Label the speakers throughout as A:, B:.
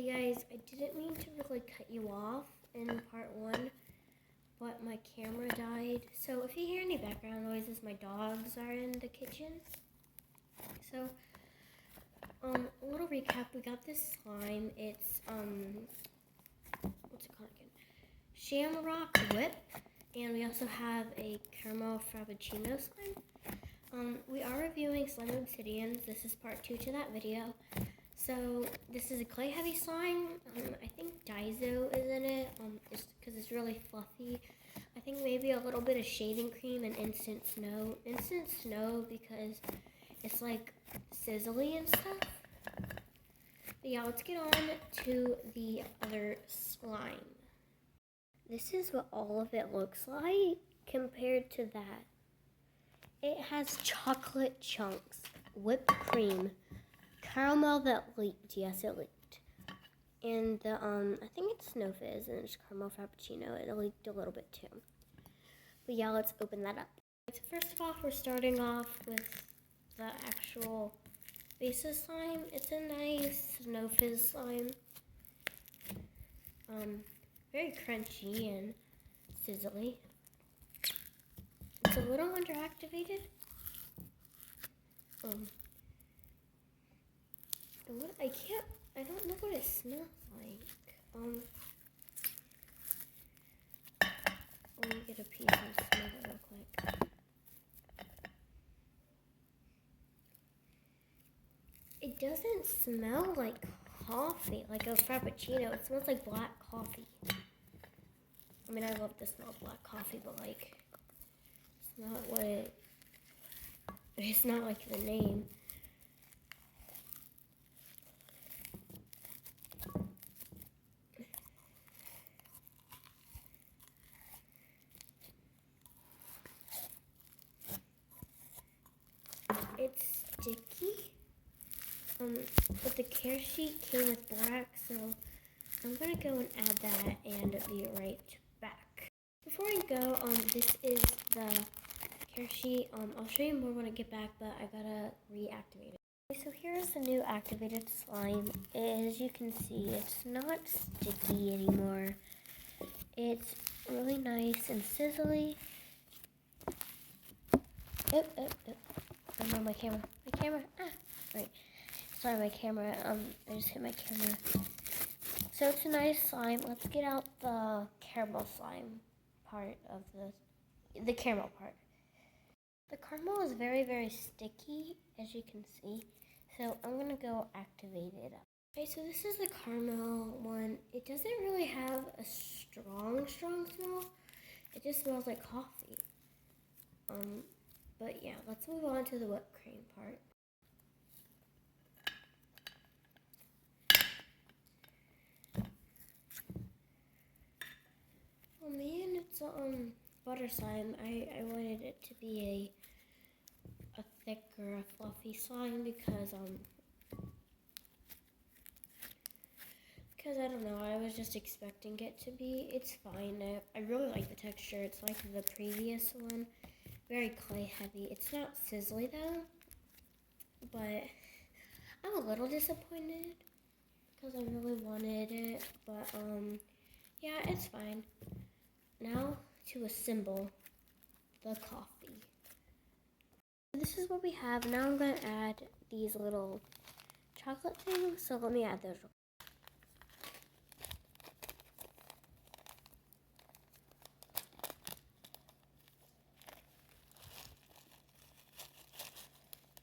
A: Hey guys, I didn't mean to really cut you off in part 1, but my camera died. So if you hear any background noises, my dogs are in the kitchen. So, a little recap, we got this slime. It's, what's it called again? Shamrock Whip, and we also have a caramel frappuccino slime. We are reviewing slime Obsidian. This is part 2 to that video. So this is a clay heavy slime. I think Daiso is in it, just because it's really fluffy. I think maybe a little bit of shaving cream and instant snow. Instant snow because it's like sizzly and stuff. But yeah, let's get on to the other slime. This is what all of it looks like compared to that. It has chocolate chunks, whipped cream, caramel that leaked. Yes, it leaked. And the I think it's snow fizz and it's caramel frappuccino. It leaked a little bit too. But yeah, let's open that up. So first of all, we're starting off with the actual basis slime. It's a nice snow fizz slime. Very crunchy and sizzly. It's a little underactivated. I don't know what it smells like. Let me get a piece and smell it real quick. It doesn't smell like coffee, like a frappuccino. It smells like black coffee. I mean, I love the smell of black coffee, but like, it's not what it's not like the name. It's sticky, but the care sheet came with black, so I'm gonna go and add that and be right back. Before I go, this is the care sheet. I'll show you more when I get back, but I gotta reactivate it. Okay, so here's the new activated slime. As you can see, it's not sticky anymore. It's really nice and sizzly. Oh no, my camera. Right. Sorry, my camera. I just hit my camera. So it's a nice slime. Let's get out the caramel slime part of the caramel part. The caramel is very, very sticky, as you can see. So I'm gonna go activate it up. Okay, so this is the caramel one. It doesn't really have a strong smell. It just smells like coffee. But yeah, let's move on to the whipped cream part. Oh man, it's butter slime. I wanted it to be a thicker, a fluffy slime because I don't know, I was just expecting it to be. It's fine. I really like the texture. It's like the previous one. Very clay heavy. It's not sizzly though, but I'm a little disappointed because I really wanted it, but yeah, it's fine. Now to assemble the coffee. This is what we have. Now I'm going to add these little chocolate things, so let me add those.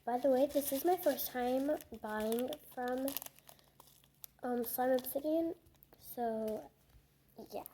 A: By the way, this is my first time buying from Slime Obsidian, so yeah.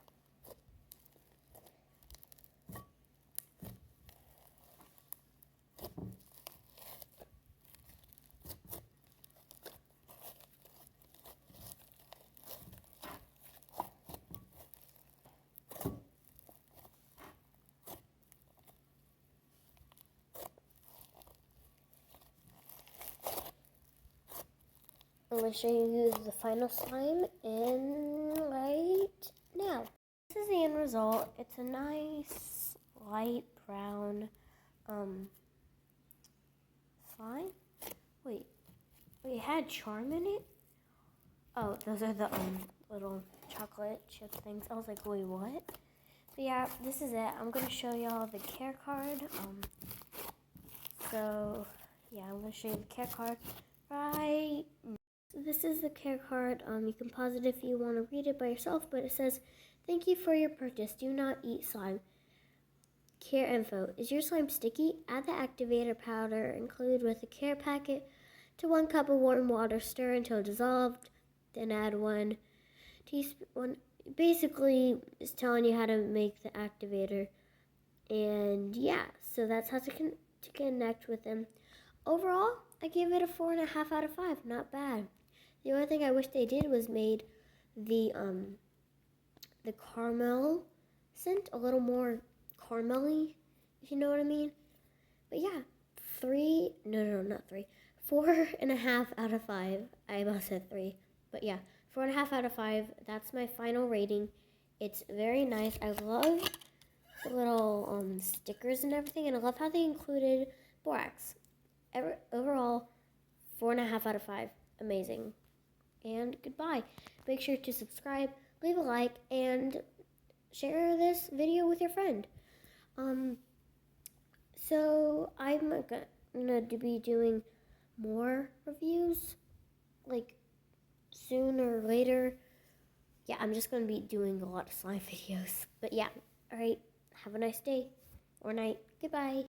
A: I'm going to show you the final slime in right now. This is the end result. It's a nice light brown slime. Wait, it had charm in it? Oh, those are the little chocolate chip things. I was like, wait, what? But yeah, this is it. I'm gonna show y'all the care card. So yeah, I'm gonna show you the care card right now. So this is the care card. You can pause it if you want to read it by yourself, but it says, "Thank you for your purchase. Do not eat slime. Care info. Is your slime sticky? Add the activator powder included with the care packet to 1 cup of warm water. Stir until dissolved. Then add 1 teaspoon." Basically, it's telling you how to make the activator. And yeah, so that's how to connect with them. Overall, I give it a 4.5 out of 5. Not bad. The only thing I wish they did was made the caramel scent a little more caramelly, if you know what I mean. But yeah, 4.5 out of 5. I almost said 3, but yeah, 4.5 out of 5. That's my final rating. It's very nice. I love the little stickers and everything, and I love how they included borax. Overall, 4.5 out of 5. Amazing. And goodbye. Make sure to subscribe, leave a like, and share this video with your friend. So I'm gonna be doing more reviews, like soon or later. Yeah, I'm just gonna be doing a lot of slime videos. But yeah, alright, have a nice day or night. Goodbye.